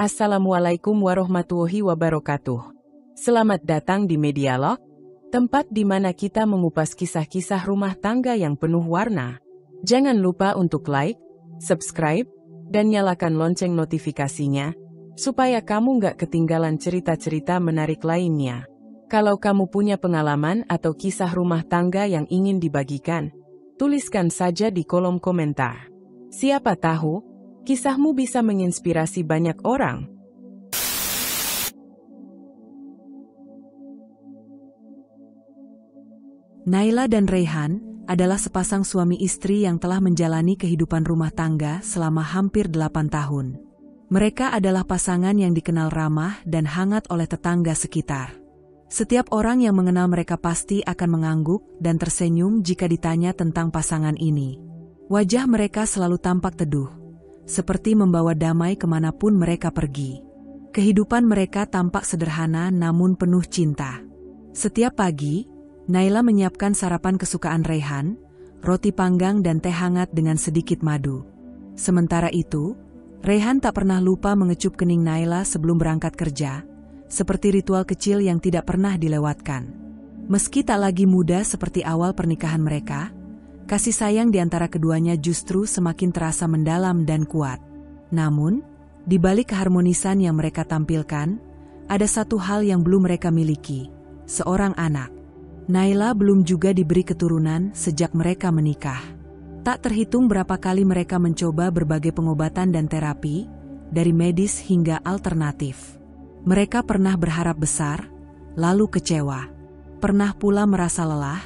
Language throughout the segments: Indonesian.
Assalamualaikum warahmatullahi wabarakatuh. Selamat datang di Medialog, tempat di mana kita mengupas kisah-kisah rumah tangga yang penuh warna. Jangan lupa untuk like, subscribe, dan nyalakan lonceng notifikasinya, supaya kamu nggak ketinggalan cerita-cerita menarik lainnya. Kalau kamu punya pengalaman atau kisah rumah tangga yang ingin dibagikan, tuliskan saja di kolom komentar. Siapa tahu, kisahmu bisa menginspirasi banyak orang. Naila dan Reyhan adalah sepasang suami istri yang telah menjalani kehidupan rumah tangga selama hampir 8 tahun. Mereka adalah pasangan yang dikenal ramah dan hangat oleh tetangga sekitar. Setiap orang yang mengenal mereka pasti akan mengangguk dan tersenyum jika ditanya tentang pasangan ini. Wajah mereka selalu tampak teduh, seperti membawa damai kemanapun mereka pergi. Kehidupan mereka tampak sederhana namun penuh cinta. Setiap pagi, Naila menyiapkan sarapan kesukaan Reyhan, roti panggang dan teh hangat dengan sedikit madu. Sementara itu, Reyhan tak pernah lupa mengecup kening Naila sebelum berangkat kerja, seperti ritual kecil yang tidak pernah dilewatkan. Meski tak lagi muda seperti awal pernikahan mereka, kasih sayang di antara keduanya justru semakin terasa mendalam dan kuat. Namun, di balik keharmonisan yang mereka tampilkan, ada satu hal yang belum mereka miliki, seorang anak. Naila belum juga diberi keturunan sejak mereka menikah. Tak terhitung berapa kali mereka mencoba berbagai pengobatan dan terapi, dari medis hingga alternatif. Mereka pernah berharap besar, lalu kecewa. Pernah pula merasa lelah,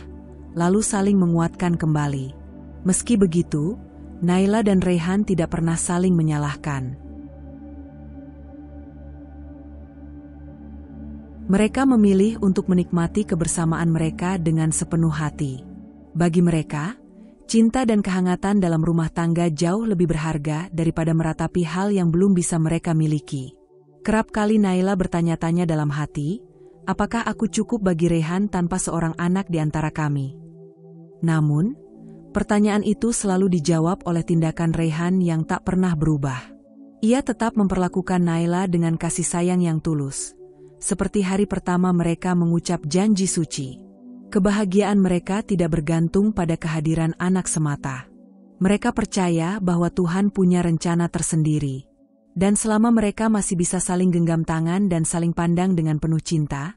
lalu saling menguatkan kembali. Meski begitu, Naila dan Reyhan tidak pernah saling menyalahkan. Mereka memilih untuk menikmati kebersamaan mereka dengan sepenuh hati. Bagi mereka, cinta dan kehangatan dalam rumah tangga jauh lebih berharga daripada meratapi hal yang belum bisa mereka miliki. Kerap kali Naila bertanya-tanya dalam hati, apakah aku cukup bagi Reyhan tanpa seorang anak di antara kami? Namun, pertanyaan itu selalu dijawab oleh tindakan Reyhan yang tak pernah berubah. Ia tetap memperlakukan Naila dengan kasih sayang yang tulus, seperti hari pertama mereka mengucap janji suci. Kebahagiaan mereka tidak bergantung pada kehadiran anak semata. Mereka percaya bahwa Tuhan punya rencana tersendiri. Dan selama mereka masih bisa saling genggam tangan dan saling pandang dengan penuh cinta,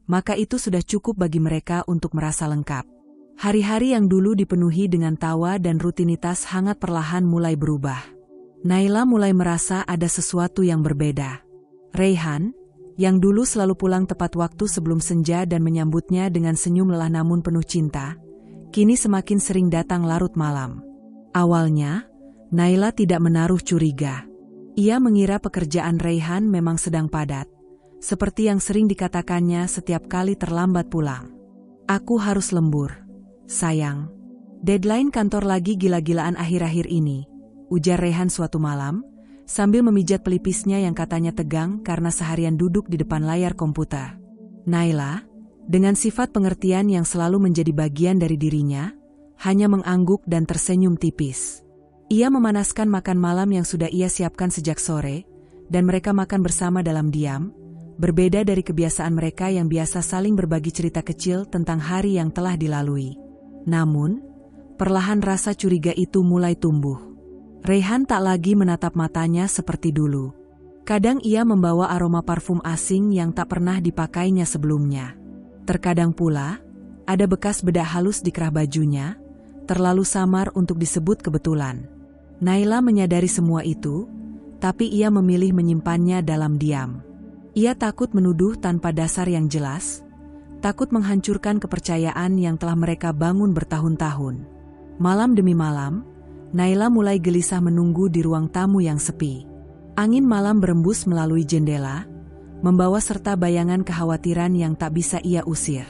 maka itu sudah cukup bagi mereka untuk merasa lengkap. Hari-hari yang dulu dipenuhi dengan tawa dan rutinitas hangat perlahan mulai berubah. Naila mulai merasa ada sesuatu yang berbeda. Reyhan, yang dulu selalu pulang tepat waktu sebelum senja dan menyambutnya dengan senyum lelah namun penuh cinta, kini semakin sering datang larut malam. Awalnya, Naila tidak menaruh curiga. Ia mengira pekerjaan Reyhan memang sedang padat, seperti yang sering dikatakannya setiap kali terlambat pulang. Aku harus lembur, sayang. Deadline kantor lagi gila-gilaan akhir-akhir ini, ujar Reyhan suatu malam, sambil memijat pelipisnya yang katanya tegang karena seharian duduk di depan layar komputer. Naila, dengan sifat pengertian yang selalu menjadi bagian dari dirinya, hanya mengangguk dan tersenyum tipis. Ia memanaskan makan malam yang sudah ia siapkan sejak sore, dan mereka makan bersama dalam diam, berbeda dari kebiasaan mereka yang biasa saling berbagi cerita kecil tentang hari yang telah dilalui. Namun, perlahan rasa curiga itu mulai tumbuh. Reyhan tak lagi menatap matanya seperti dulu. Kadang ia membawa aroma parfum asing yang tak pernah dipakainya sebelumnya. Terkadang pula, ada bekas bedak halus di kerah bajunya, terlalu samar untuk disebut kebetulan. Naila menyadari semua itu, tapi ia memilih menyimpannya dalam diam. Ia takut menuduh tanpa dasar yang jelas, takut menghancurkan kepercayaan yang telah mereka bangun bertahun-tahun. Malam demi malam, Naila mulai gelisah menunggu di ruang tamu yang sepi. Angin malam berembus melalui jendela, membawa serta bayangan kekhawatiran yang tak bisa ia usir.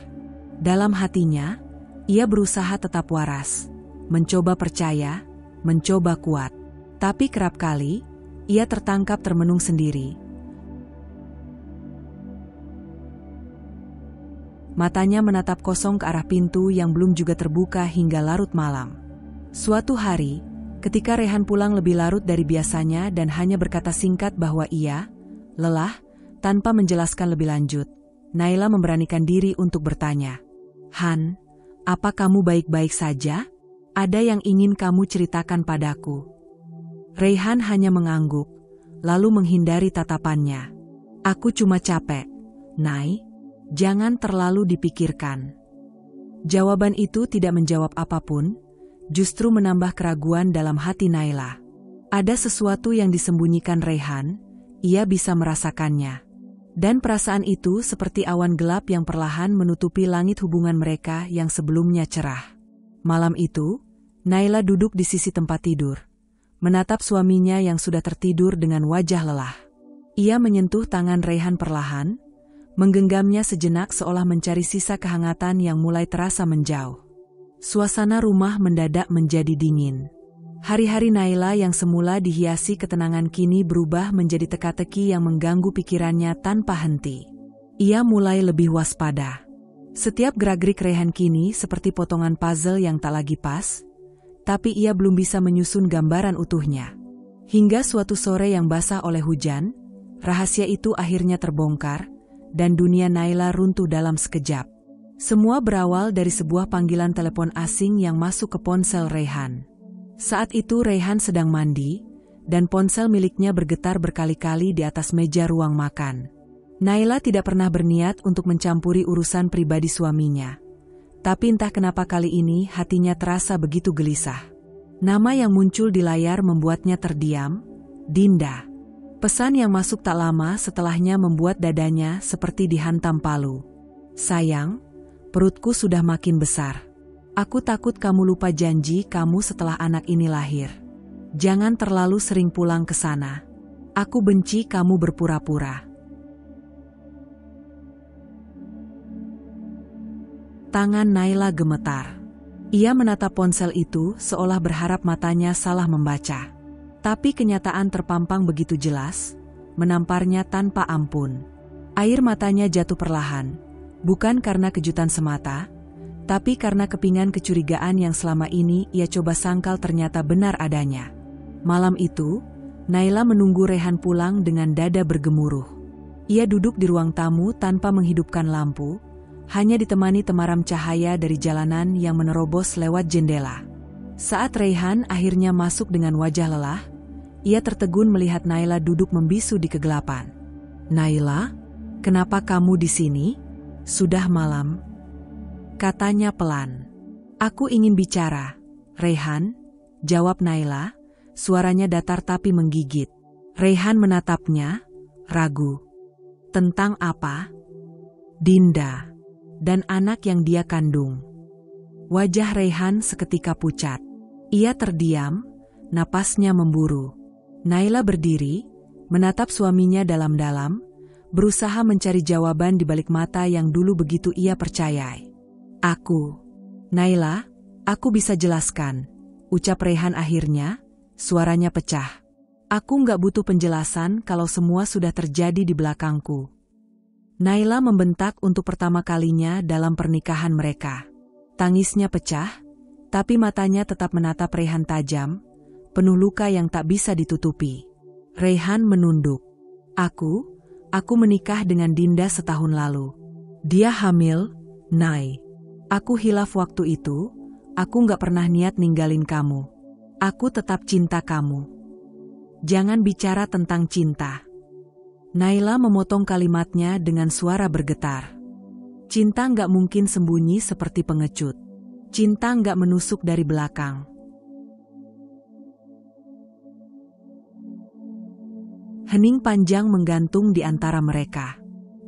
Dalam hatinya, ia berusaha tetap waras, mencoba percaya, mencoba kuat. Tapi kerap kali, ia tertangkap termenung sendiri. Matanya menatap kosong ke arah pintu yang belum juga terbuka hingga larut malam. Suatu hari, ketika Reyhan pulang lebih larut dari biasanya dan hanya berkata singkat bahwa ia, Lelah, tanpa menjelaskan lebih lanjut, Naila memberanikan diri untuk bertanya. Han, apa kamu baik-baik saja? Ada yang ingin kamu ceritakan padaku? Raihan hanya mengangguk, lalu menghindari tatapannya. Aku cuma capek, Nai. Jangan terlalu dipikirkan. Jawaban itu tidak menjawab apapun, justru menambah keraguan dalam hati Naila. Ada sesuatu yang disembunyikan Raihan, ia bisa merasakannya. Dan perasaan itu seperti awan gelap yang perlahan menutupi langit hubungan mereka yang sebelumnya cerah. Malam itu, Naila duduk di sisi tempat tidur, menatap suaminya yang sudah tertidur dengan wajah lelah. Ia menyentuh tangan Raihan perlahan, menggenggamnya sejenak seolah mencari sisa kehangatan yang mulai terasa menjauh. Suasana rumah mendadak menjadi dingin. Hari-hari Naila yang semula dihiasi ketenangan kini berubah menjadi teka-teki yang mengganggu pikirannya tanpa henti. Ia mulai lebih waspada. Setiap gerak-gerik Raihan kini seperti potongan puzzle yang tak lagi pas, tapi ia belum bisa menyusun gambaran utuhnya. Hingga suatu sore yang basah oleh hujan, rahasia itu akhirnya terbongkar, dan dunia Naila runtuh dalam sekejap. Semua berawal dari sebuah panggilan telepon asing yang masuk ke ponsel Raihan. Saat itu Raihan sedang mandi, dan ponsel miliknya bergetar berkali-kali di atas meja ruang makan. Naila tidak pernah berniat untuk mencampuri urusan pribadi suaminya. Tapi entah kenapa kali ini hatinya terasa begitu gelisah. Nama yang muncul di layar membuatnya terdiam, Dinda. Pesan yang masuk tak lama setelahnya membuat dadanya seperti dihantam palu. Sayang, perutku sudah makin besar. Aku takut kamu lupa janji kamu setelah anak ini lahir. Jangan terlalu sering pulang ke sana. Aku benci kamu berpura-pura. Tangan Naila gemetar. Ia menatap ponsel itu seolah berharap matanya salah membaca. Tapi kenyataan terpampang begitu jelas, menamparnya tanpa ampun. Air matanya jatuh perlahan, bukan karena kejutan semata, tapi karena kepingan kecurigaan yang selama ini ia coba sangkal ternyata benar adanya. Malam itu, Naila menunggu Raihan pulang dengan dada bergemuruh. Ia duduk di ruang tamu tanpa menghidupkan lampu, hanya ditemani temaram cahaya dari jalanan yang menerobos lewat jendela. Saat Raihan akhirnya masuk dengan wajah lelah, ia tertegun melihat Naila duduk membisu di kegelapan. Naila, kenapa kamu di sini? Sudah malam, katanya pelan. Aku ingin bicara, Raihan, jawab Naila, suaranya datar tapi menggigit. Raihan menatapnya, ragu. Tentang apa? Dinda, dan anak yang dia kandung. Wajah Raihan seketika pucat. Ia terdiam, napasnya memburu. Naila berdiri, menatap suaminya dalam-dalam, berusaha mencari jawaban di balik mata yang dulu begitu ia percayai. Naila, aku bisa jelaskan, ucap Raihan akhirnya, suaranya pecah. Aku nggak butuh penjelasan kalau semua sudah terjadi di belakangku. Naila membentak untuk pertama kalinya dalam pernikahan mereka. Tangisnya pecah, tapi matanya tetap menatap Raihan tajam, penuh luka yang tak bisa ditutupi. Raihan menunduk. Aku menikah dengan Dinda setahun lalu. Dia hamil, Nai. Aku hilaf waktu itu, aku gak pernah niat ninggalin kamu. Aku tetap cinta kamu. Jangan bicara tentang cinta. Naila memotong kalimatnya dengan suara bergetar. Cinta gak mungkin sembunyi seperti pengecut. Cinta gak menusuk dari belakang. Hening panjang menggantung di antara mereka.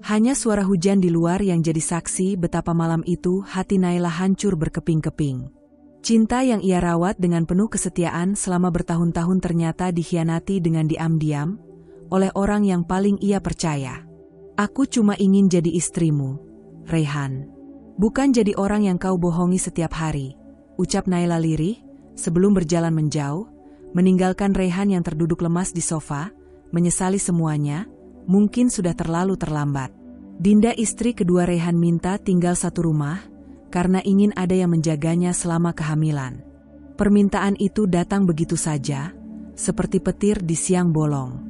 Hanya suara hujan di luar yang jadi saksi betapa malam itu hati Naila hancur berkeping-keping. Cinta yang ia rawat dengan penuh kesetiaan selama bertahun-tahun ternyata dikhianati dengan diam-diam oleh orang yang paling ia percaya. Aku cuma ingin jadi istrimu, Raihan. Bukan jadi orang yang kau bohongi setiap hari, ucap Naila lirih sebelum berjalan menjauh, meninggalkan Raihan yang terduduk lemas di sofa, menyesali semuanya, mungkin sudah terlalu terlambat. Dinda istri kedua Raihan minta tinggal satu rumah, karena ingin ada yang menjaganya selama kehamilan. Permintaan itu datang begitu saja, seperti petir di siang bolong.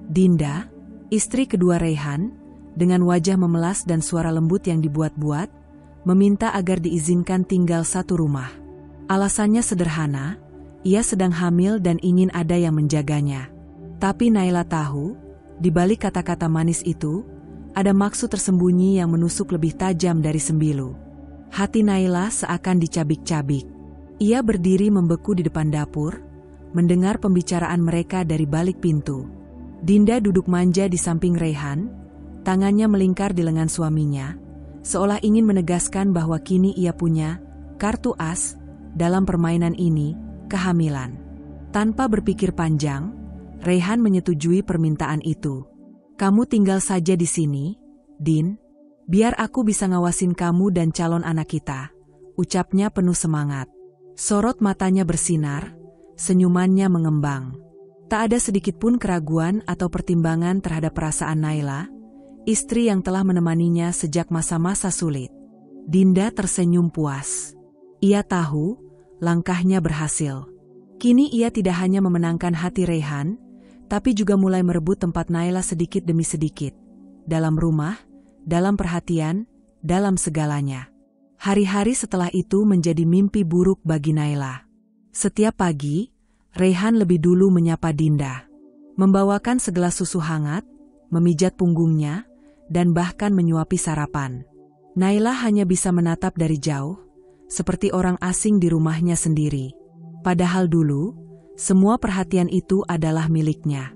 Dinda, Istri kedua Raihan, dengan wajah memelas dan suara lembut yang dibuat-buat, meminta agar diizinkan tinggal satu rumah. Alasannya sederhana, ia sedang hamil dan ingin ada yang menjaganya. Tapi Naila tahu, di balik kata-kata manis itu, ada maksud tersembunyi yang menusuk lebih tajam dari sembilu. Hati Naila seakan dicabik-cabik. Ia berdiri membeku di depan dapur, mendengar pembicaraan mereka dari balik pintu. Dinda duduk manja di samping Raihan, tangannya melingkar di lengan suaminya, seolah ingin menegaskan bahwa kini ia punya kartu as dalam permainan ini, kehamilan. Tanpa berpikir panjang, Raihan menyetujui permintaan itu. "Kamu tinggal saja di sini, Din. Biar aku bisa ngawasin kamu dan calon anak kita," ucapnya penuh semangat. Sorot matanya bersinar, senyumannya mengembang. Tak ada sedikit pun keraguan atau pertimbangan terhadap perasaan Naila, istri yang telah menemaninya sejak masa-masa sulit. Dinda tersenyum puas. Ia tahu, langkahnya berhasil. Kini ia tidak hanya memenangkan hati Raihan, tapi juga mulai merebut tempat Naila sedikit demi sedikit. Dalam rumah, dalam perhatian, dalam segalanya. Hari-hari setelah itu menjadi mimpi buruk bagi Naila. Setiap pagi, Raihan lebih dulu menyapa Dinda. Membawakan segelas susu hangat, memijat punggungnya, dan bahkan menyuapi sarapan. Naila hanya bisa menatap dari jauh, seperti orang asing di rumahnya sendiri. Padahal dulu, semua perhatian itu adalah miliknya.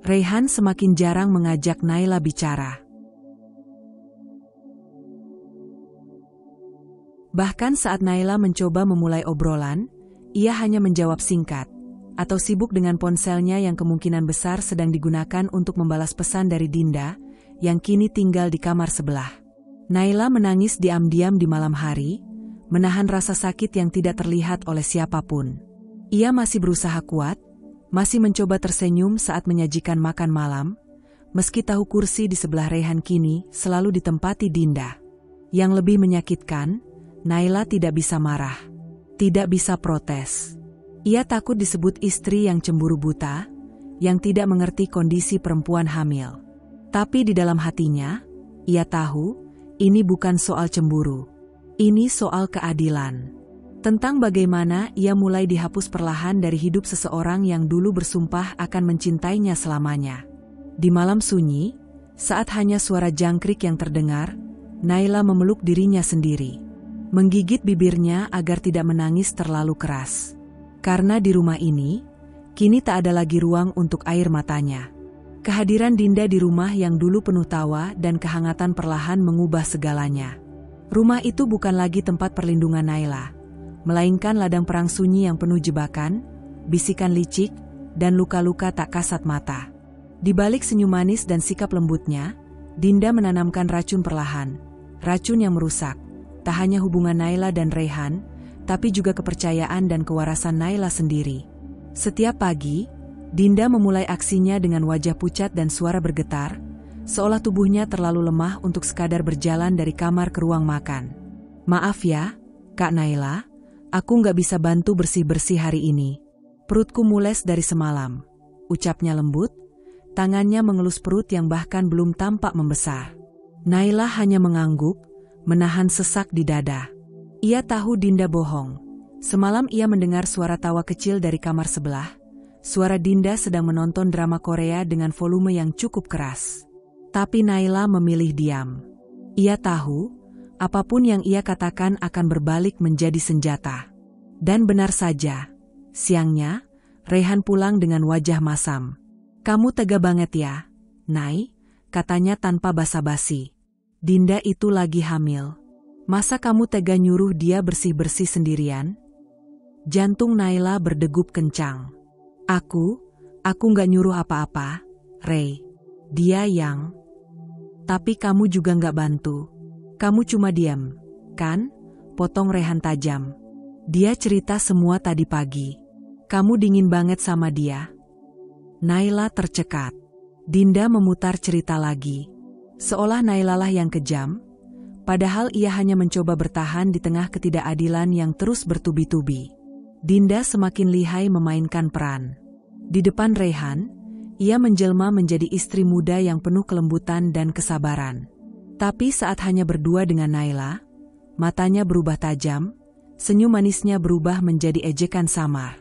Raihan semakin jarang mengajak Naila bicara. Bahkan saat Naila mencoba memulai obrolan, ia hanya menjawab singkat, atau sibuk dengan ponselnya yang kemungkinan besar sedang digunakan untuk membalas pesan dari Dinda, yang kini tinggal di kamar sebelah. Naila menangis diam-diam di malam hari, menahan rasa sakit yang tidak terlihat oleh siapapun. Ia masih berusaha kuat, masih mencoba tersenyum saat menyajikan makan malam, meski tahu kursi di sebelah Raihan kini selalu ditempati Dinda. Yang lebih menyakitkan, Naila tidak bisa marah, tidak bisa protes. Ia takut disebut istri yang cemburu buta, yang tidak mengerti kondisi perempuan hamil. Tapi di dalam hatinya, ia tahu, ini bukan soal cemburu. Ini soal keadilan. Tentang bagaimana ia mulai dihapus perlahan dari hidup seseorang yang dulu bersumpah akan mencintainya selamanya. Di malam sunyi, saat hanya suara jangkrik yang terdengar, Naila memeluk dirinya sendiri. Menggigit bibirnya agar tidak menangis terlalu keras. Karena di rumah ini, kini tak ada lagi ruang untuk air matanya. Kehadiran Dinda di rumah yang dulu penuh tawa dan kehangatan perlahan mengubah segalanya. Rumah itu bukan lagi tempat perlindungan Naila, melainkan ladang perang sunyi yang penuh jebakan, bisikan licik, dan luka-luka tak kasat mata. Di balik senyum manis dan sikap lembutnya, Dinda menanamkan racun perlahan, racun yang merusak, tak hanya hubungan Naila dan Raihan, tapi juga kepercayaan dan kewarasan Naila sendiri. Setiap pagi, Dinda memulai aksinya dengan wajah pucat dan suara bergetar, seolah tubuhnya terlalu lemah untuk sekadar berjalan dari kamar ke ruang makan. "Maaf ya, Kak Naila, aku nggak bisa bantu bersih-bersih hari ini. Perutku mules dari semalam," ucapnya lembut, tangannya mengelus perut yang bahkan belum tampak membesar. Naila hanya mengangguk, menahan sesak di dada. Ia tahu Dinda bohong. Semalam ia mendengar suara tawa kecil dari kamar sebelah. Suara Dinda sedang menonton drama Korea dengan volume yang cukup keras. Tapi Naila memilih diam. Ia tahu, apapun yang ia katakan akan berbalik menjadi senjata. Dan benar saja, siangnya, Raihan pulang dengan wajah masam. "Kamu tega banget ya, Nay," katanya tanpa basa-basi. "Dinda itu lagi hamil. Masa kamu tega nyuruh dia bersih-bersih sendirian?" Jantung Naila berdegup kencang. Aku nggak nyuruh apa-apa, Ray. Dia yang..." "Tapi kamu juga nggak bantu. Kamu cuma diam, kan?" potong Raihan tajam. "Dia cerita semua tadi pagi. Kamu dingin banget sama dia." Naila tercekat. Dinda memutar cerita lagi. Seolah Naila lah yang kejam, padahal ia hanya mencoba bertahan di tengah ketidakadilan yang terus bertubi-tubi. Dinda semakin lihai memainkan peran. Di depan Raihan, Ia menjelma menjadi istri muda yang penuh kelembutan dan kesabaran. Tapi saat hanya berdua dengan Naila, matanya berubah tajam, senyum manisnya berubah menjadi ejekan samar.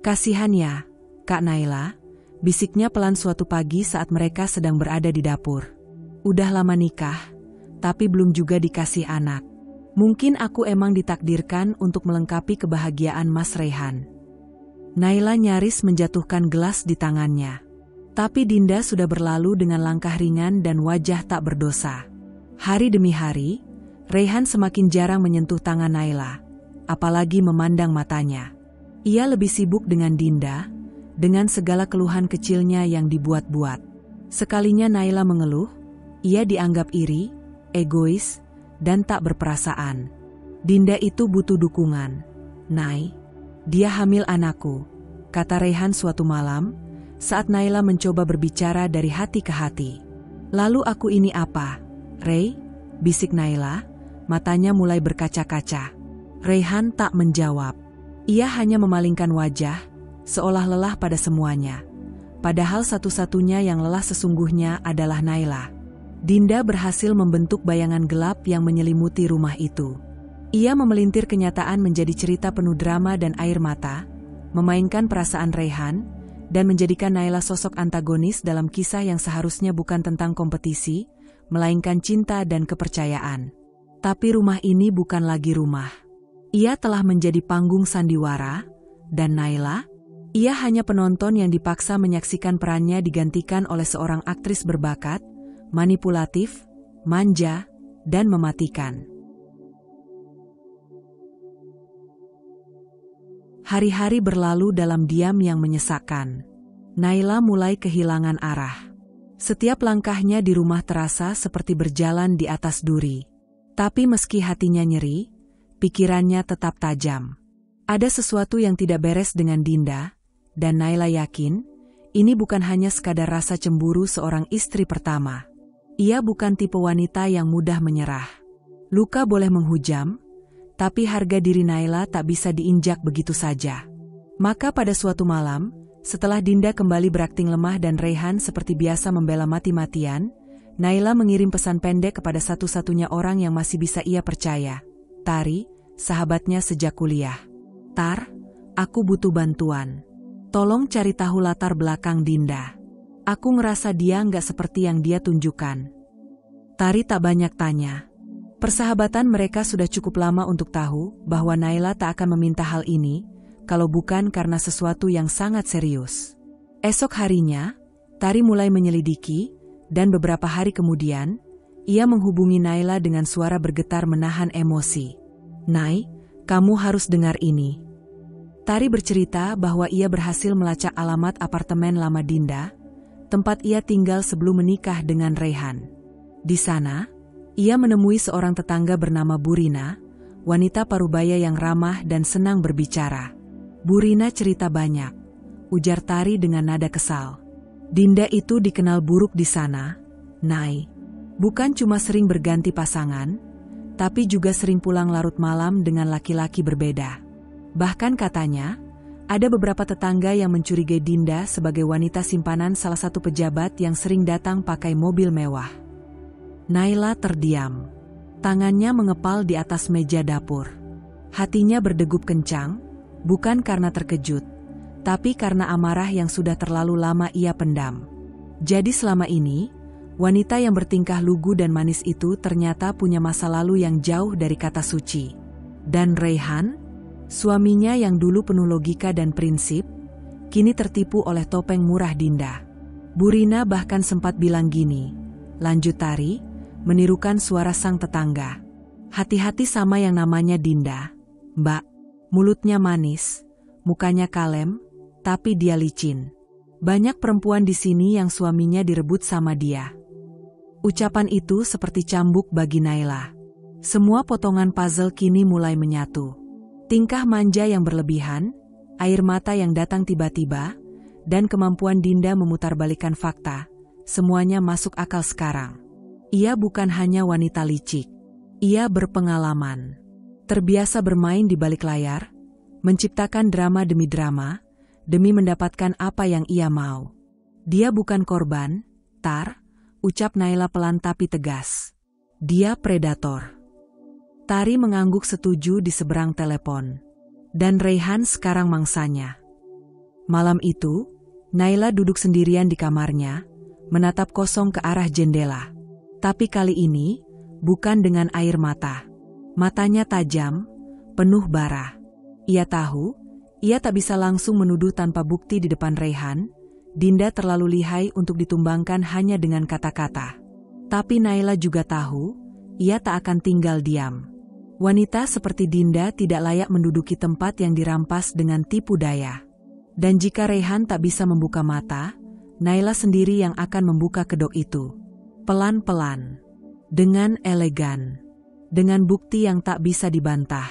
"Kasihan ya, Kak Naila," bisiknya pelan suatu pagi saat mereka sedang berada di dapur. "Udah lama nikah, tapi belum juga dikasih anak. Mungkin aku emang ditakdirkan untuk melengkapi kebahagiaan Mas Rehan." Naila nyaris menjatuhkan gelas di tangannya. Tapi Dinda sudah berlalu dengan langkah ringan dan wajah tak berdosa. Hari demi hari, Rehan semakin jarang menyentuh tangan Naila, apalagi memandang matanya. Ia lebih sibuk dengan Dinda, dengan segala keluhan kecilnya yang dibuat-buat. Sekalinya Naila mengeluh, ia dianggap iri, egois, dan tak berperasaan. "Dinda itu butuh dukungan. Nay, dia hamil anakku," kata Rehan suatu malam, saat Naila mencoba berbicara dari hati ke hati. "Lalu aku ini apa, Rey?" bisik Naila, matanya mulai berkaca-kaca. Rehan tak menjawab. Ia hanya memalingkan wajah, seolah lelah pada semuanya. Padahal satu-satunya yang lelah sesungguhnya adalah Naila. Dinda berhasil membentuk bayangan gelap yang menyelimuti rumah itu. Ia memelintir kenyataan menjadi cerita penuh drama dan air mata, memainkan perasaan Rehan, dan menjadikan Naila sosok antagonis dalam kisah yang seharusnya bukan tentang kompetisi, melainkan cinta dan kepercayaan. Tapi rumah ini bukan lagi rumah. Ia telah menjadi panggung sandiwara, dan Naila, ia hanya penonton yang dipaksa menyaksikan perannya digantikan oleh seorang aktris berbakat, manipulatif, manja, dan mematikan. Hari-hari berlalu dalam diam yang menyesakkan. Naila mulai kehilangan arah. Setiap langkahnya di rumah terasa seperti berjalan di atas duri. Tapi meski hatinya nyeri, pikirannya tetap tajam. Ada sesuatu yang tidak beres dengan Dinda, dan Naila yakin, ini bukan hanya sekadar rasa cemburu seorang istri pertama. Ia bukan tipe wanita yang mudah menyerah. Luka boleh menghujam, tapi harga diri Naila tak bisa diinjak begitu saja. Maka pada suatu malam, setelah Dinda kembali berakting lemah dan Rehan seperti biasa membela mati-matian, Naila mengirim pesan pendek kepada satu-satunya orang yang masih bisa ia percaya, Tari, sahabatnya sejak kuliah. "Tar, aku butuh bantuan. Tolong cari tahu latar belakang Dinda. Aku ngerasa dia nggak seperti yang dia tunjukkan." Tari tak banyak tanya. Persahabatan mereka sudah cukup lama untuk tahu bahwa Naila tak akan meminta hal ini, kalau bukan karena sesuatu yang sangat serius. Esok harinya, Tari mulai menyelidiki, dan beberapa hari kemudian, ia menghubungi Naila dengan suara bergetar menahan emosi. "Nay, kamu harus dengar ini." Tari bercerita bahwa ia berhasil melacak alamat apartemen lama Dinda, tempat ia tinggal sebelum menikah dengan Rehan. Di sana, ia menemui seorang tetangga bernama Burina, wanita parubaya yang ramah dan senang berbicara. "Burina cerita banyak," ujar Tari dengan nada kesal. "Dinda itu dikenal buruk di sana, Nay. Bukan cuma sering berganti pasangan, tapi juga sering pulang larut malam dengan laki-laki berbeda. Bahkan katanya, ada beberapa tetangga yang mencurigai Dinda sebagai wanita simpanan salah satu pejabat yang sering datang pakai mobil mewah." Naila terdiam. Tangannya mengepal di atas meja dapur. Hatinya berdegup kencang, bukan karena terkejut, tapi karena amarah yang sudah terlalu lama ia pendam. Jadi selama ini, wanita yang bertingkah lugu dan manis itu ternyata punya masa lalu yang jauh dari kata suci. Dan Rehan, suaminya yang dulu penuh logika dan prinsip, kini tertipu oleh topeng murah Dinda. Burina bahkan sempat bilang gini, lanjut Tari, menirukan suara sang tetangga. "Hati-hati sama yang namanya Dinda, Mbak. Mulutnya manis, mukanya kalem, tapi dia licin. Banyak perempuan di sini yang suaminya direbut sama dia." Ucapan itu seperti cambuk bagi Naila. Semua potongan puzzle kini mulai menyatu. Tingkah manja yang berlebihan, air mata yang datang tiba-tiba, dan kemampuan Dinda memutarbalikkan fakta, semuanya masuk akal sekarang. Ia bukan hanya wanita licik. Ia berpengalaman. Terbiasa bermain di balik layar, menciptakan drama demi drama, demi mendapatkan apa yang ia mau. Dia bukan korban, Tar, ucap Naila pelan tapi tegas. Dia predator. Tari mengangguk setuju di seberang telepon. Dan Raihan sekarang mangsanya. Malam itu, Naila duduk sendirian di kamarnya, menatap kosong ke arah jendela. Tapi kali ini, bukan dengan air mata. Matanya tajam, penuh bara. Ia tahu, ia tak bisa langsung menuduh tanpa bukti di depan Raihan. Dinda terlalu lihai untuk ditumbangkan hanya dengan kata-kata. Tapi Naila juga tahu, ia tak akan tinggal diam. Wanita seperti Dinda tidak layak menduduki tempat yang dirampas dengan tipu daya. Dan jika Raihan tak bisa membuka mata, Naila sendiri yang akan membuka kedok itu. Pelan-pelan. Dengan elegan. Dengan bukti yang tak bisa dibantah.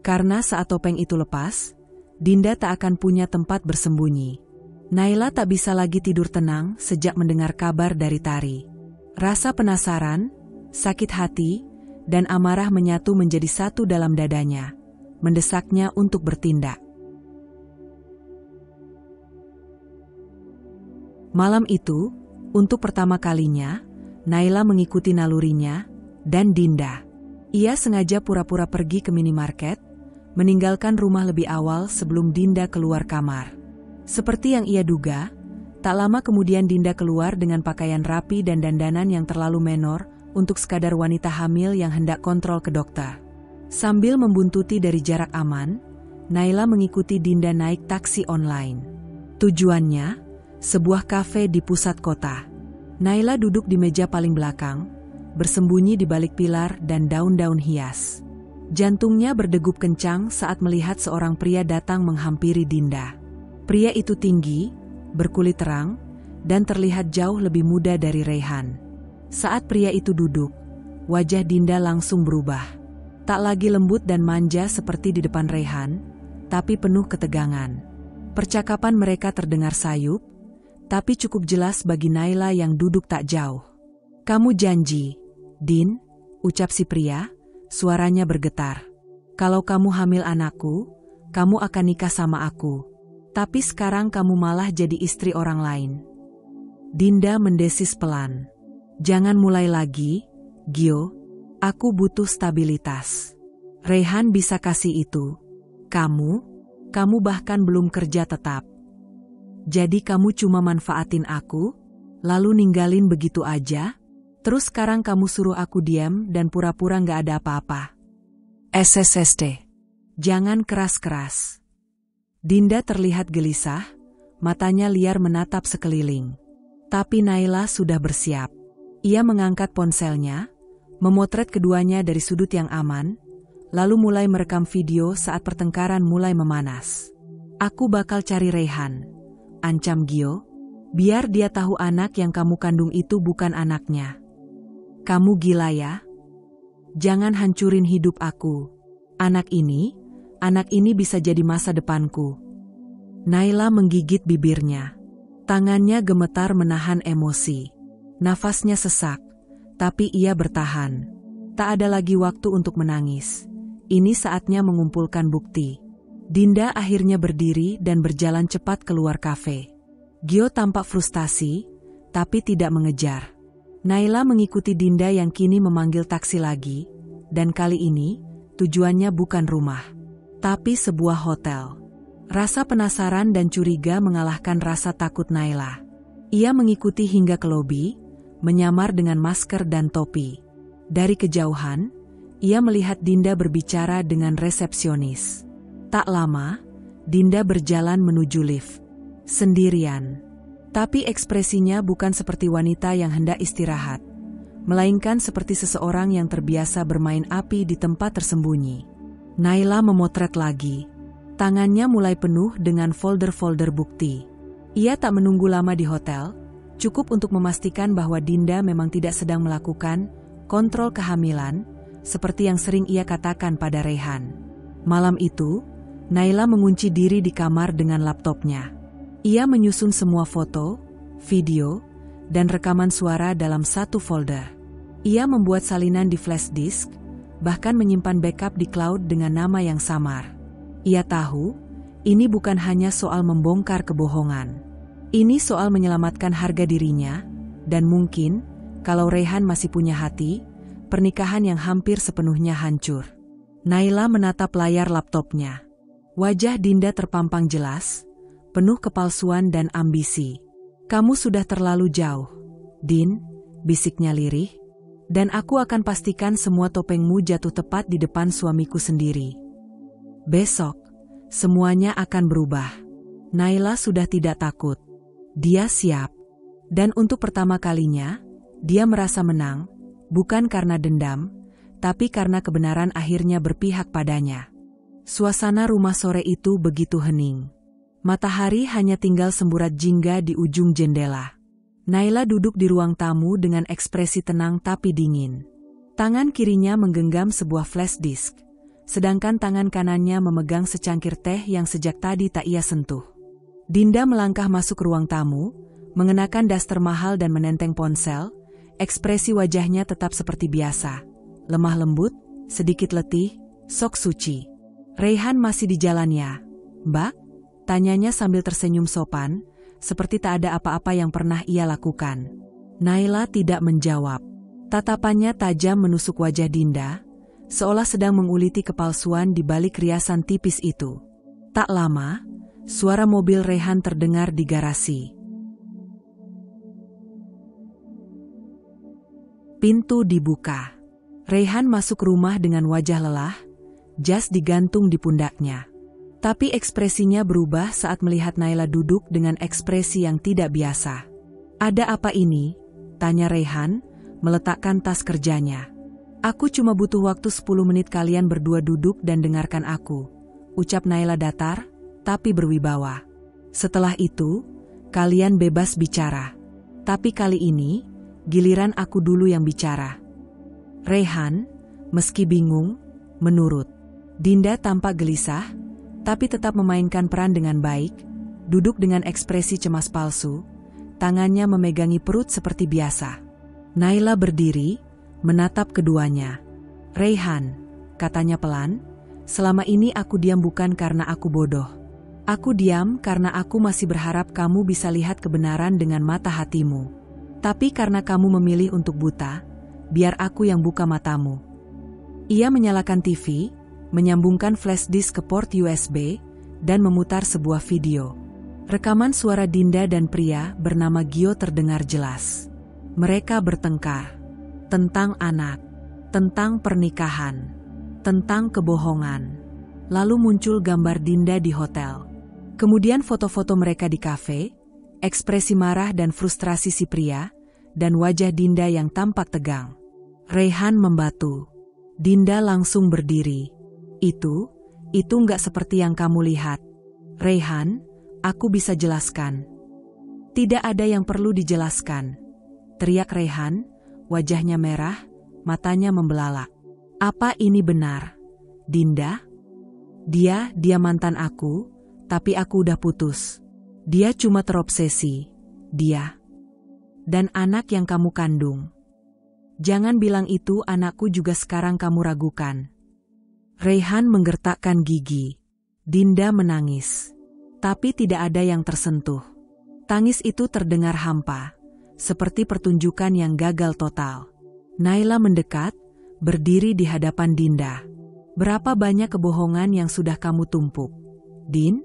Karena saat topeng itu lepas, Dinda tak akan punya tempat bersembunyi. Naila tak bisa lagi tidur tenang sejak mendengar kabar dari Tari. Rasa penasaran, sakit hati, dan amarah menyatu menjadi satu dalam dadanya, mendesaknya untuk bertindak. Malam itu, untuk pertama kalinya, Naila mengikuti nalurinya, dan Dinda. Ia sengaja pura-pura pergi ke minimarket, meninggalkan rumah lebih awal sebelum Dinda keluar kamar. Seperti yang ia duga, tak lama kemudian Dinda keluar dengan pakaian rapi dan dandanan yang terlalu menor untuk sekadar wanita hamil yang hendak kontrol ke dokter. Sambil membuntuti dari jarak aman, Naila mengikuti Dinda naik taksi online. Tujuannya, sebuah kafe di pusat kota. Naila duduk di meja paling belakang, bersembunyi di balik pilar dan daun-daun hias. Jantungnya berdegup kencang saat melihat seorang pria datang menghampiri Dinda. Pria itu tinggi, berkulit terang, dan terlihat jauh lebih muda dari Raihan. Saat pria itu duduk, wajah Dinda langsung berubah. Tak lagi lembut dan manja seperti di depan Raihan, tapi penuh ketegangan. Percakapan mereka terdengar sayup, tapi cukup jelas bagi Naila yang duduk tak jauh. "Kamu janji, Din," ucap si pria, suaranya bergetar. "Kalau kamu hamil anakku, kamu akan nikah sama aku. Tapi sekarang kamu malah jadi istri orang lain." Dinda mendesis pelan. "Jangan mulai lagi, Gio. Aku butuh stabilitas. Raihan bisa kasih itu. Kamu bahkan belum kerja tetap. Jadi kamu cuma manfaatin aku, lalu ninggalin begitu aja? Terus sekarang kamu suruh aku diam dan pura-pura nggak ada apa-apa. SSST. Jangan keras-keras." Dinda terlihat gelisah, matanya liar menatap sekeliling. Tapi Naila sudah bersiap. Ia mengangkat ponselnya, memotret keduanya dari sudut yang aman, lalu mulai merekam video saat pertengkaran mulai memanas. "Aku bakal cari Raihan," ancam Gio, "biar dia tahu anak yang kamu kandung itu bukan anaknya. Kamu gila ya? Jangan hancurin hidup aku. Anak ini bisa jadi masa depanku." Naila menggigit bibirnya. Tangannya gemetar menahan emosi. Nafasnya sesak, tapi ia bertahan. Tak ada lagi waktu untuk menangis. Ini saatnya mengumpulkan bukti. Dinda akhirnya berdiri dan berjalan cepat keluar kafe. Gio tampak frustasi, tapi tidak mengejar. Naila mengikuti Dinda yang kini memanggil taksi lagi, dan kali ini, tujuannya bukan rumah, tapi sebuah hotel. Rasa penasaran dan curiga mengalahkan rasa takut Naila. Ia mengikuti hingga ke lobi, menyamar dengan masker dan topi. Dari kejauhan, ia melihat Dinda berbicara dengan resepsionis. Tak lama, Dinda berjalan menuju lift. Sendirian. Tapi ekspresinya bukan seperti wanita yang hendak istirahat, melainkan seperti seseorang yang terbiasa bermain api di tempat tersembunyi. Naila memotret lagi. Tangannya mulai penuh dengan folder-folder bukti. Ia tak menunggu lama di hotel, cukup untuk memastikan bahwa Dinda memang tidak sedang melakukan kontrol kehamilan, seperti yang sering ia katakan pada Raihan. Malam itu, Naila mengunci diri di kamar dengan laptopnya. Ia menyusun semua foto, video, dan rekaman suara dalam satu folder. Ia membuat salinan di flash disk, bahkan menyimpan backup di cloud dengan nama yang samar. Ia tahu, ini bukan hanya soal membongkar kebohongan. Ini soal menyelamatkan harga dirinya, dan mungkin, kalau Raihan masih punya hati, pernikahan yang hampir sepenuhnya hancur. Naila menatap layar laptopnya. Wajah Dinda terpampang jelas, penuh kepalsuan dan ambisi. "Kamu sudah terlalu jauh, Din," bisiknya lirih. "Dan aku akan pastikan semua topengmu jatuh tepat di depan suamiku sendiri. Besok, semuanya akan berubah." Naila sudah tidak takut. Dia siap. Dan untuk pertama kalinya, dia merasa menang, bukan karena dendam, tapi karena kebenaran akhirnya berpihak padanya. Suasana rumah sore itu begitu hening. Matahari hanya tinggal semburat jingga di ujung jendela. Naila duduk di ruang tamu dengan ekspresi tenang tapi dingin. Tangan kirinya menggenggam sebuah flash disk, sedangkan tangan kanannya memegang secangkir teh yang sejak tadi tak ia sentuh. Dinda melangkah masuk ruang tamu, mengenakan daster mahal dan menenteng ponsel. Ekspresi wajahnya tetap seperti biasa. Lemah lembut, sedikit letih, sok suci. "Raihan masih di jalannya, Mbak?" tanyanya sambil tersenyum sopan, seperti tak ada apa-apa yang pernah ia lakukan. Naila tidak menjawab. Tatapannya tajam menusuk wajah Dinda, seolah sedang menguliti kepalsuan di balik riasan tipis itu. Tak lama, suara mobil Raihan terdengar di garasi. Pintu dibuka. Raihan masuk rumah dengan wajah lelah, jas digantung di pundaknya. Tapi ekspresinya berubah saat melihat Naila duduk dengan ekspresi yang tidak biasa. "Ada apa ini?" tanya Raihan, meletakkan tas kerjanya. "Aku cuma butuh waktu 10 menit kalian berdua duduk dan dengarkan aku," ucap Naila datar, tapi berwibawa. "Setelah itu, kalian bebas bicara. Tapi kali ini, giliran aku dulu yang bicara." Raihan, meski bingung, menurut. Dinda tampak gelisah, tapi tetap memainkan peran dengan baik, duduk dengan ekspresi cemas palsu, tangannya memegangi perut seperti biasa. Naila berdiri, menatap keduanya. "Raihan," katanya pelan, "selama ini aku diam bukan karena aku bodoh. Aku diam karena aku masih berharap kamu bisa lihat kebenaran dengan mata hatimu. Tapi karena kamu memilih untuk buta, biar aku yang buka matamu." Ia menyalakan TV, menyambungkan flash disk ke port USB, dan memutar sebuah video. Rekaman suara Dinda dan pria bernama Gio terdengar jelas. Mereka bertengkar. Tentang anak, tentang pernikahan, tentang kebohongan. Lalu muncul gambar Dinda di hotel. Kemudian foto-foto mereka di kafe, ekspresi marah dan frustrasi si pria, dan wajah Dinda yang tampak tegang. Raihan membatu. Dinda langsung berdiri. Itu nggak seperti yang kamu lihat. "Raihan, aku bisa jelaskan." "Tidak ada yang perlu dijelaskan," teriak Raihan, wajahnya merah, matanya membelalak. "Apa ini benar, Dinda? Dia mantan aku, tapi aku udah putus. Dia cuma terobsesi. Dia dan anak yang kamu kandung. Jangan bilang itu anakku juga sekarang kamu ragukan." Raihan menggertakkan gigi. Dinda menangis. Tapi tidak ada yang tersentuh. Tangis itu terdengar hampa, seperti pertunjukan yang gagal total. Naila mendekat, berdiri di hadapan Dinda. "Berapa banyak kebohongan yang sudah kamu tumpuk, Din?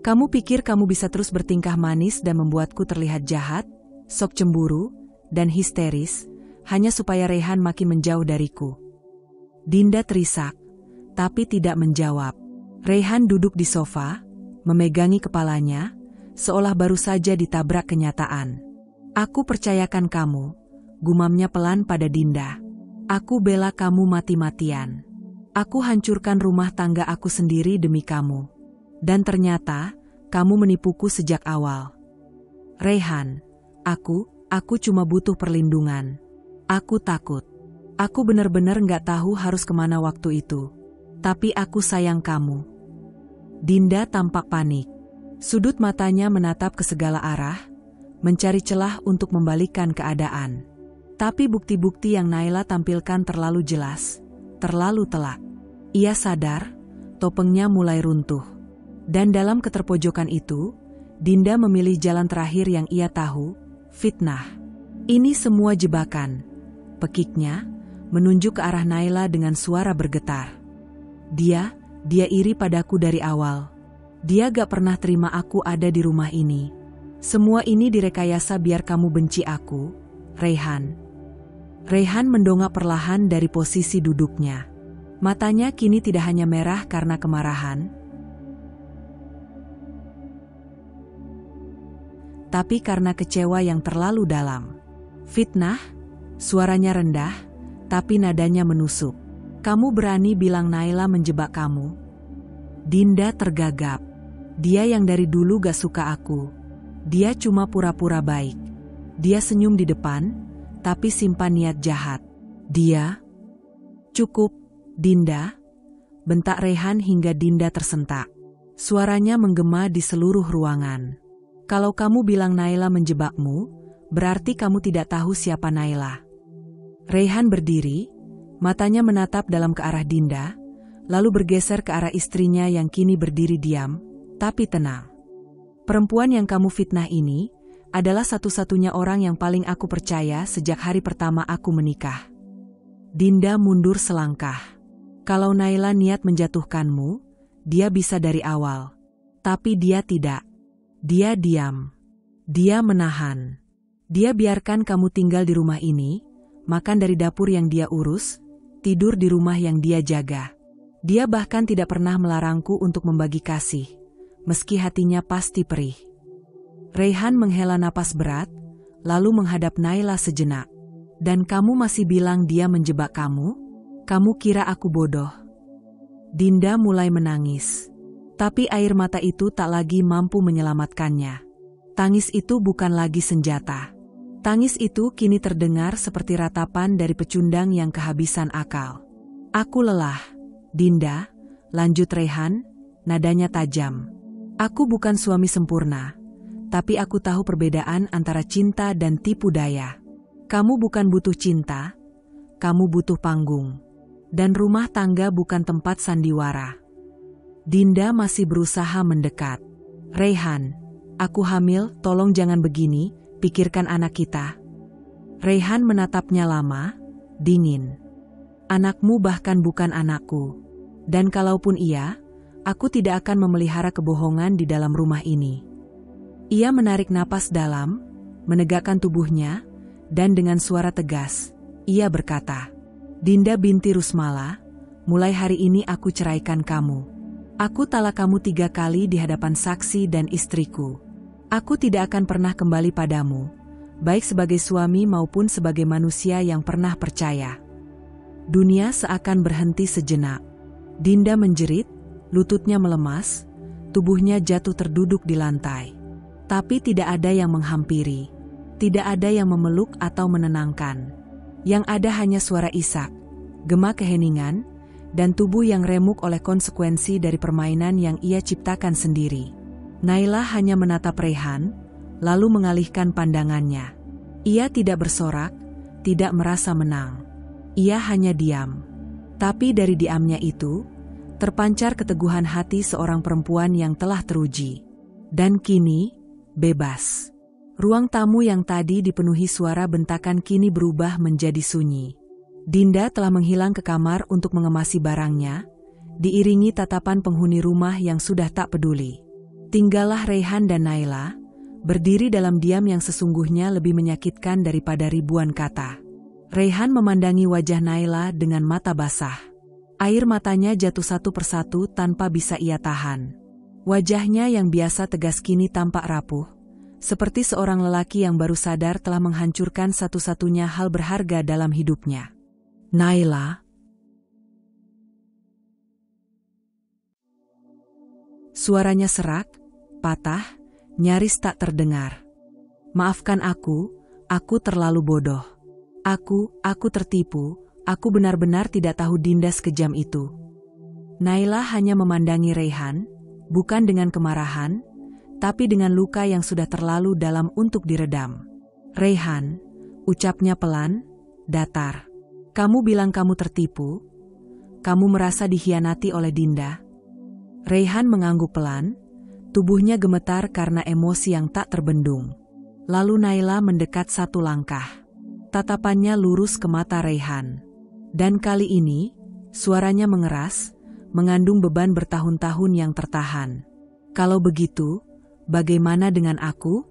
Kamu pikir kamu bisa terus bertingkah manis dan membuatku terlihat jahat, sok cemburu, dan histeris, hanya supaya Raihan makin menjauh dariku?" Dinda terisak, tapi tidak menjawab. Raihan duduk di sofa, memegangi kepalanya, seolah baru saja ditabrak kenyataan. "Aku percayakan kamu," gumamnya pelan pada Dinda. "Aku bela kamu mati-matian. Aku hancurkan rumah tangga aku sendiri demi kamu. Dan ternyata, kamu menipuku sejak awal. Raihan, aku cuma butuh perlindungan. Aku takut. Aku benar-benar nggak tahu harus kemana waktu itu. Tapi aku sayang kamu." Dinda tampak panik. Sudut matanya menatap ke segala arah, mencari celah untuk membalikkan keadaan. Tapi bukti-bukti yang Naila tampilkan terlalu jelas, terlalu telak. Ia sadar, topengnya mulai runtuh. Dan dalam keterpojokan itu, Dinda memilih jalan terakhir yang ia tahu, fitnah. Ini semua jebakan. Pekiknya menunjuk ke arah Naila dengan suara bergetar. Dia iri padaku dari awal. Dia gak pernah terima aku ada di rumah ini. Semua ini direkayasa biar kamu benci aku, Raihan. Raihan mendongak perlahan dari posisi duduknya. Matanya kini tidak hanya merah karena kemarahan, tapi karena kecewa yang terlalu dalam. Fitnah, suaranya rendah, tapi nadanya menusuk. Kamu berani bilang Naila menjebak kamu? Dinda tergagap. Dia yang dari dulu gak suka aku. Dia cuma pura-pura baik. Dia senyum di depan, tapi simpan niat jahat. Dia... Cukup, Dinda. Bentak Raihan hingga Dinda tersentak. Suaranya menggema di seluruh ruangan. Kalau kamu bilang Naila menjebakmu, berarti kamu tidak tahu siapa Naila. Raihan berdiri, matanya menatap dalam ke arah Dinda, lalu bergeser ke arah istrinya yang kini berdiri diam, tapi tenang. Perempuan yang kamu fitnah ini adalah satu-satunya orang yang paling aku percaya sejak hari pertama aku menikah. Dinda mundur selangkah. Kalau Naila niat menjatuhkanmu, dia bisa dari awal. Tapi dia tidak. Dia diam. Dia menahan. Dia biarkan kamu tinggal di rumah ini, makan dari dapur yang dia urus, tidur di rumah yang dia jaga. Dia bahkan tidak pernah melarangku untuk membagi kasih, meski hatinya pasti perih. Raihan menghela napas berat, lalu menghadap Naila sejenak. Dan kamu masih bilang dia menjebak kamu? Kamu kira aku bodoh? Dinda mulai menangis. Tapi air mata itu tak lagi mampu menyelamatkannya. Tangis itu bukan lagi senjata. Tangis itu kini terdengar seperti ratapan dari pecundang yang kehabisan akal. Aku lelah, Dinda, lanjut Raihan, nadanya tajam. Aku bukan suami sempurna, tapi aku tahu perbedaan antara cinta dan tipu daya. Kamu bukan butuh cinta, kamu butuh panggung. Dan rumah tangga bukan tempat sandiwara. Dinda masih berusaha mendekat. Raihan, aku hamil, tolong jangan begini, pikirkan anak kita. Raihan menatapnya lama, dingin. Anakmu bahkan bukan anakku. Dan kalaupun iya, aku tidak akan memelihara kebohongan di dalam rumah ini. Ia menarik napas dalam, menegakkan tubuhnya, dan dengan suara tegas, ia berkata, Dinda binti Rusmala, mulai hari ini aku ceraikan kamu. Aku talak kamu 3 kali di hadapan saksi dan istriku. Aku tidak akan pernah kembali padamu, baik sebagai suami maupun sebagai manusia yang pernah percaya. Dunia seakan berhenti sejenak. Dinda menjerit, lututnya melemas, tubuhnya jatuh terduduk di lantai. Tapi tidak ada yang menghampiri, tidak ada yang memeluk atau menenangkan. Yang ada hanya suara isak, gema keheningan, dan tubuh yang remuk oleh konsekuensi dari permainan yang ia ciptakan sendiri. Naila hanya menatap Raihan, lalu mengalihkan pandangannya. Ia tidak bersorak, tidak merasa menang. Ia hanya diam. Tapi dari diamnya itu, terpancar keteguhan hati seorang perempuan yang telah teruji. Dan kini, bebas. Ruang tamu yang tadi dipenuhi suara bentakan kini berubah menjadi sunyi. Dinda telah menghilang ke kamar untuk mengemasi barangnya, diiringi tatapan penghuni rumah yang sudah tak peduli. Tinggallah Raihan dan Naila, berdiri dalam diam yang sesungguhnya lebih menyakitkan daripada ribuan kata. Raihan memandangi wajah Naila dengan mata basah. Air matanya jatuh satu persatu tanpa bisa ia tahan. Wajahnya yang biasa tegas kini tampak rapuh, seperti seorang lelaki yang baru sadar telah menghancurkan satu-satunya hal berharga dalam hidupnya. Naila. Suaranya serak, patah, nyaris tak terdengar. Maafkan aku terlalu bodoh. Aku tertipu, aku benar-benar tidak tahu Dinda sekejam itu. Naila hanya memandangi Raihan, bukan dengan kemarahan, tapi dengan luka yang sudah terlalu dalam untuk diredam. Raihan, ucapnya pelan, datar. Kamu bilang kamu tertipu? Kamu merasa dikhianati oleh Dinda? Raihan mengangguk pelan, Tubuhnya gemetar karena emosi yang tak terbendung. Lalu Naila mendekat satu langkah. Tatapannya lurus ke mata Raihan. Dan kali ini, suaranya mengeras, mengandung beban bertahun-tahun yang tertahan. Kalau begitu, bagaimana dengan aku?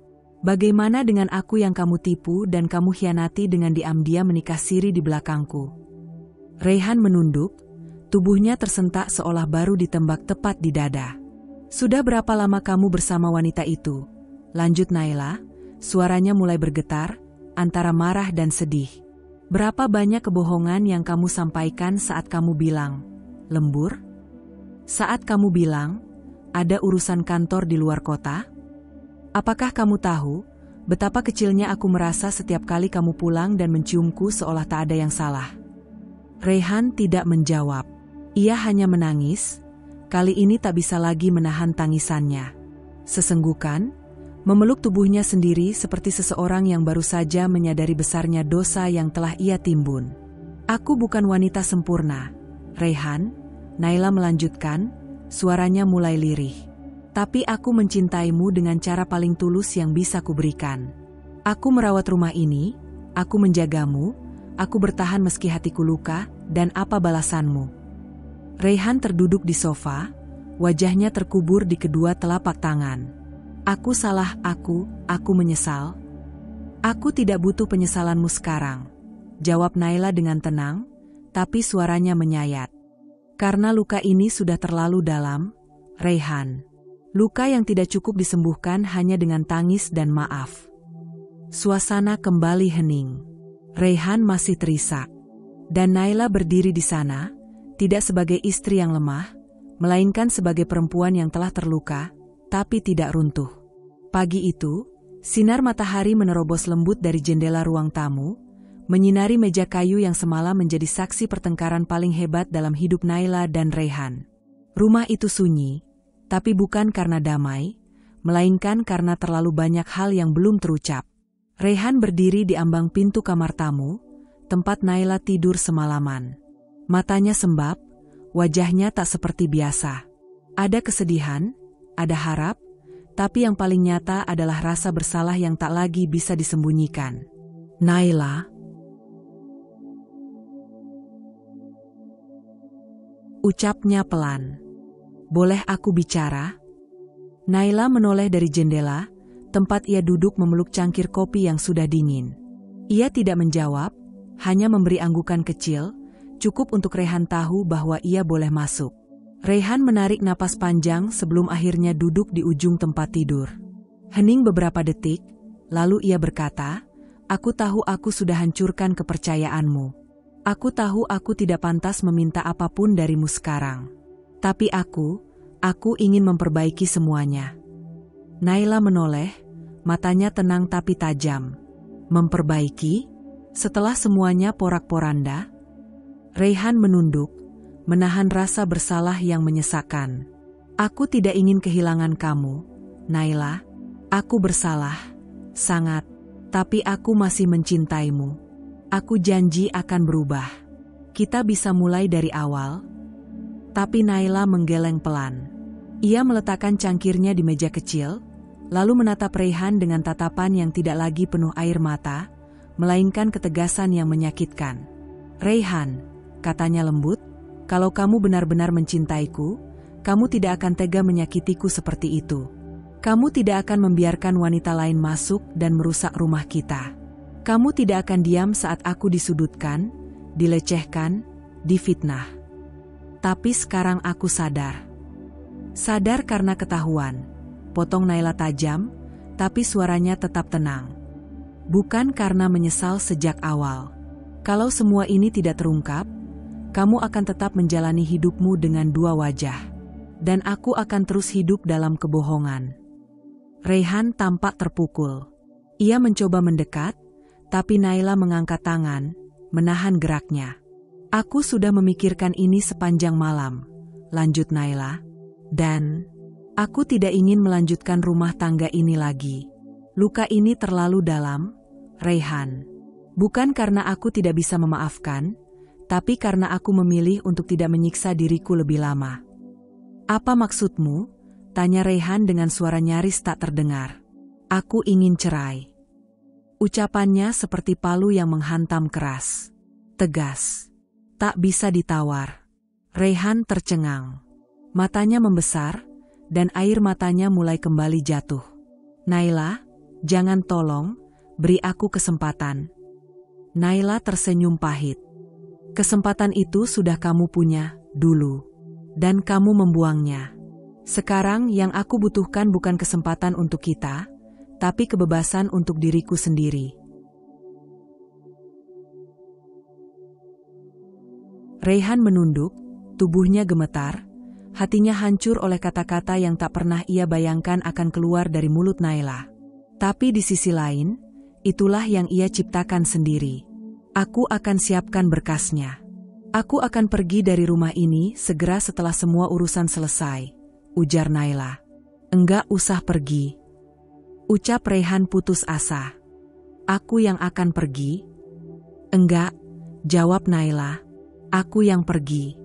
Bagaimana dengan aku yang kamu tipu dan kamu khianati dengan diam-diam menikah siri di belakangku? Raihan menunduk, tubuhnya tersentak seolah baru ditembak tepat di dada. Sudah berapa lama kamu bersama wanita itu? Lanjut Naila, suaranya mulai bergetar, antara marah dan sedih. Berapa banyak kebohongan yang kamu sampaikan saat kamu bilang, lembur? Saat kamu bilang, ada urusan kantor di luar kota? Apakah kamu tahu betapa kecilnya aku merasa setiap kali kamu pulang dan menciumku seolah tak ada yang salah? Raihan tidak menjawab. Ia hanya menangis, kali ini tak bisa lagi menahan tangisannya. Sesenggukan, memeluk tubuhnya sendiri seperti seseorang yang baru saja menyadari besarnya dosa yang telah ia timbun. Aku bukan wanita sempurna, Raihan, Naila melanjutkan, suaranya mulai lirih. Tapi aku mencintaimu dengan cara paling tulus yang bisa kuberikan. Aku merawat rumah ini, aku menjagamu, aku bertahan meski hatiku luka, dan apa balasanmu? Raihan terduduk di sofa, wajahnya terkubur di kedua telapak tangan. Aku salah, aku menyesal. Aku tidak butuh penyesalanmu sekarang, jawab Naila dengan tenang, tapi suaranya menyayat. Karena luka ini sudah terlalu dalam, Raihan. Luka yang tidak cukup disembuhkan hanya dengan tangis dan maaf. Suasana kembali hening. Raihan masih terisak. Dan Naila berdiri di sana, tidak sebagai istri yang lemah, melainkan sebagai perempuan yang telah terluka, tapi tidak runtuh. Pagi itu, sinar matahari menerobos lembut dari jendela ruang tamu, menyinari meja kayu yang semalam menjadi saksi pertengkaran paling hebat dalam hidup Naila dan Raihan. Rumah itu sunyi, tapi bukan karena damai, melainkan karena terlalu banyak hal yang belum terucap. Raihan berdiri di ambang pintu kamar tamu, tempat Naila tidur semalaman. Matanya sembab, wajahnya tak seperti biasa. Ada kesedihan, ada harap, tapi yang paling nyata adalah rasa bersalah yang tak lagi bisa disembunyikan. Naila. Ucapnya pelan. Boleh aku bicara? Naila menoleh dari jendela, tempat ia duduk memeluk cangkir kopi yang sudah dingin. Ia tidak menjawab, hanya memberi anggukan kecil, cukup untuk Raihan tahu bahwa ia boleh masuk. Raihan menarik napas panjang sebelum akhirnya duduk di ujung tempat tidur. Hening beberapa detik, lalu ia berkata, aku tahu aku sudah hancurkan kepercayaanmu. Aku tahu aku tidak pantas meminta apapun darimu sekarang. Tapi aku ingin memperbaiki semuanya. Naila menoleh, matanya tenang tapi tajam. Memperbaiki? Setelah semuanya porak-poranda? Raihan menunduk, menahan rasa bersalah yang menyesakkan. Aku tidak ingin kehilangan kamu, Naila. Aku bersalah, sangat, tapi aku masih mencintaimu. Aku janji akan berubah. Kita bisa mulai dari awal. Tapi Naila menggeleng pelan. Ia meletakkan cangkirnya di meja kecil, lalu menatap Raihan dengan tatapan yang tidak lagi penuh air mata, melainkan ketegasan yang menyakitkan. Raihan, katanya lembut, kalau kamu benar-benar mencintaiku, kamu tidak akan tega menyakitiku seperti itu. Kamu tidak akan membiarkan wanita lain masuk dan merusak rumah kita. Kamu tidak akan diam saat aku disudutkan, dilecehkan, difitnah. Tapi sekarang aku sadar. Sadar karena ketahuan. Potong Naila tajam, tapi suaranya tetap tenang. Bukan karena menyesal sejak awal. Kalau semua ini tidak terungkap, kamu akan tetap menjalani hidupmu dengan dua wajah. Dan aku akan terus hidup dalam kebohongan. Raihan tampak terpukul. Ia mencoba mendekat, tapi Naila mengangkat tangan, menahan geraknya. Aku sudah memikirkan ini sepanjang malam, lanjut Naila. Dan aku tidak ingin melanjutkan rumah tangga ini lagi. Luka ini terlalu dalam, Raihan. Bukan karena aku tidak bisa memaafkan, tapi karena aku memilih untuk tidak menyiksa diriku lebih lama. Apa maksudmu? Tanya Raihan dengan suara nyaris tak terdengar. Aku ingin cerai. Ucapannya seperti palu yang menghantam keras. Tegas. Tak bisa ditawar. Raihan tercengang. Matanya membesar, dan air matanya mulai kembali jatuh. Naila, jangan, tolong, beri aku kesempatan. Naila tersenyum pahit. Kesempatan itu sudah kamu punya dulu, dan kamu membuangnya. Sekarang yang aku butuhkan bukan kesempatan untuk kita, tapi kebebasan untuk diriku sendiri. Raihan menunduk, tubuhnya gemetar, hatinya hancur oleh kata-kata yang tak pernah ia bayangkan akan keluar dari mulut Naila. Tapi di sisi lain, itulah yang ia ciptakan sendiri. Aku akan siapkan berkasnya. Aku akan pergi dari rumah ini segera setelah semua urusan selesai, ujar Naila. Enggak usah pergi, ucap Raihan putus asa. Aku yang akan pergi? Enggak, jawab Naila. Aku yang pergi.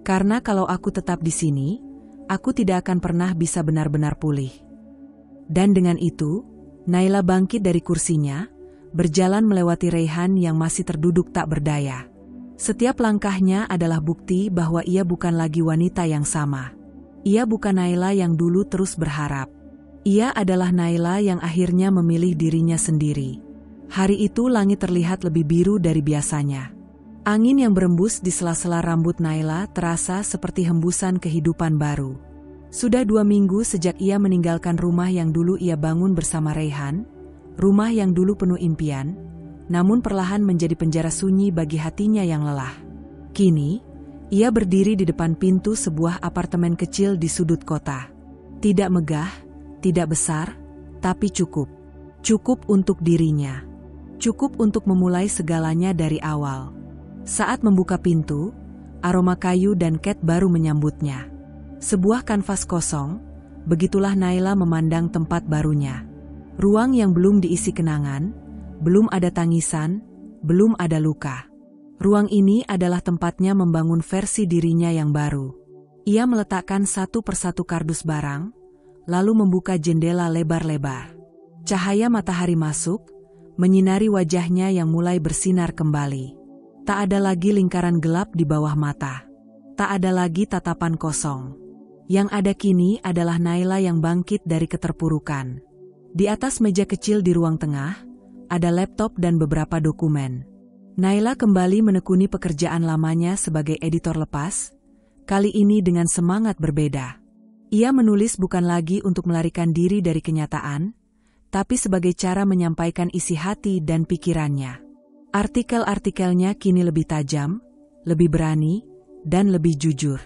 Karena kalau aku tetap di sini, aku tidak akan pernah bisa benar-benar pulih. Dan dengan itu, Naila bangkit dari kursinya, berjalan melewati Raihan yang masih terduduk tak berdaya. Setiap langkahnya adalah bukti bahwa ia bukan lagi wanita yang sama. Ia bukan Naila yang dulu terus berharap. Ia adalah Naila yang akhirnya memilih dirinya sendiri. Hari itu langit terlihat lebih biru dari biasanya. Angin yang berembus di sela-sela rambut Naila terasa seperti hembusan kehidupan baru. Sudah 2 minggu sejak ia meninggalkan rumah yang dulu ia bangun bersama Raihan, rumah yang dulu penuh impian, namun perlahan menjadi penjara sunyi bagi hatinya yang lelah. Kini, ia berdiri di depan pintu sebuah apartemen kecil di sudut kota. Tidak megah, tidak besar, tapi cukup. Cukup untuk dirinya. Cukup untuk memulai segalanya dari awal. Saat membuka pintu, aroma kayu dan cat baru menyambutnya. Sebuah kanvas kosong, begitulah Naila memandang tempat barunya. Ruang yang belum diisi kenangan, belum ada tangisan, belum ada luka. Ruang ini adalah tempatnya membangun versi dirinya yang baru. Ia meletakkan satu persatu kardus barang, lalu membuka jendela lebar-lebar. Cahaya matahari masuk, menyinari wajahnya yang mulai bersinar kembali. Tak ada lagi lingkaran gelap di bawah mata. Tak ada lagi tatapan kosong. Yang ada kini adalah Naila yang bangkit dari keterpurukan. Di atas meja kecil di ruang tengah, ada laptop dan beberapa dokumen. Naila kembali menekuni pekerjaan lamanya sebagai editor lepas, kali ini dengan semangat berbeda. Ia menulis bukan lagi untuk melarikan diri dari kenyataan, tapi sebagai cara menyampaikan isi hati dan pikirannya. Artikel-artikelnya kini lebih tajam, lebih berani, dan lebih jujur.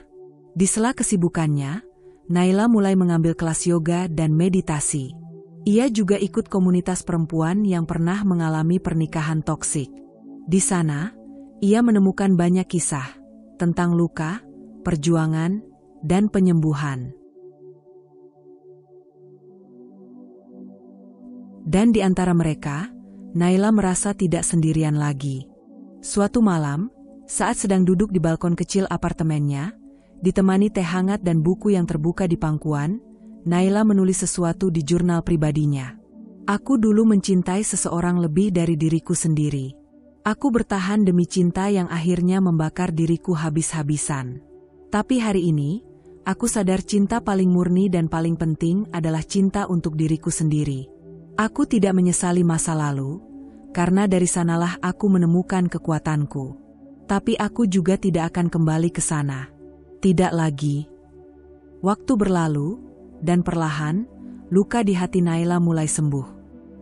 Di sela kesibukannya, Naila mulai mengambil kelas yoga dan meditasi. Ia juga ikut komunitas perempuan yang pernah mengalami pernikahan toksik. Di sana, ia menemukan banyak kisah tentang luka, perjuangan, dan penyembuhan. Dan di antara mereka, Naila merasa tidak sendirian lagi. Suatu malam, saat sedang duduk di balkon kecil apartemennya, ditemani teh hangat dan buku yang terbuka di pangkuan, Naila menulis sesuatu di jurnal pribadinya. Aku dulu mencintai seseorang lebih dari diriku sendiri. Aku bertahan demi cinta yang akhirnya membakar diriku habis-habisan. Tapi hari ini, aku sadar cinta paling murni dan paling penting adalah cinta untuk diriku sendiri. Aku tidak menyesali masa lalu, karena dari sanalah aku menemukan kekuatanku. Tapi aku juga tidak akan kembali ke sana. Tidak lagi. Waktu berlalu, dan perlahan, luka di hati Naila mulai sembuh.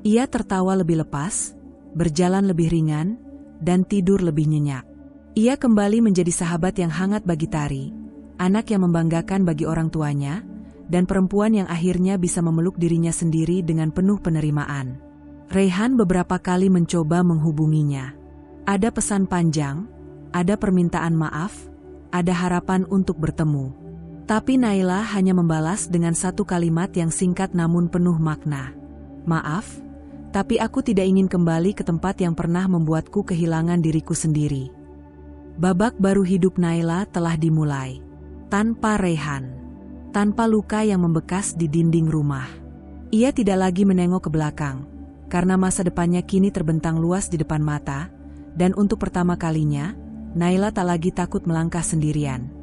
Ia tertawa lebih lepas, berjalan lebih ringan, dan tidur lebih nyenyak. Ia kembali menjadi sahabat yang hangat bagi Tari, anak yang membanggakan bagi orang tuanya, dan perempuan yang akhirnya bisa memeluk dirinya sendiri dengan penuh penerimaan. Raihan beberapa kali mencoba menghubunginya. Ada pesan panjang, ada permintaan maaf, ada harapan untuk bertemu. Tapi Naila hanya membalas dengan satu kalimat yang singkat namun penuh makna. Maaf, tapi aku tidak ingin kembali ke tempat yang pernah membuatku kehilangan diriku sendiri. Babak baru hidup Naila telah dimulai. Tanpa Raihan. tanpa luka yang membekas di dinding rumah. Ia tidak lagi menengok ke belakang, karena masa depannya kini terbentang luas di depan mata, dan untuk pertama kalinya, Naila tak lagi takut melangkah sendirian.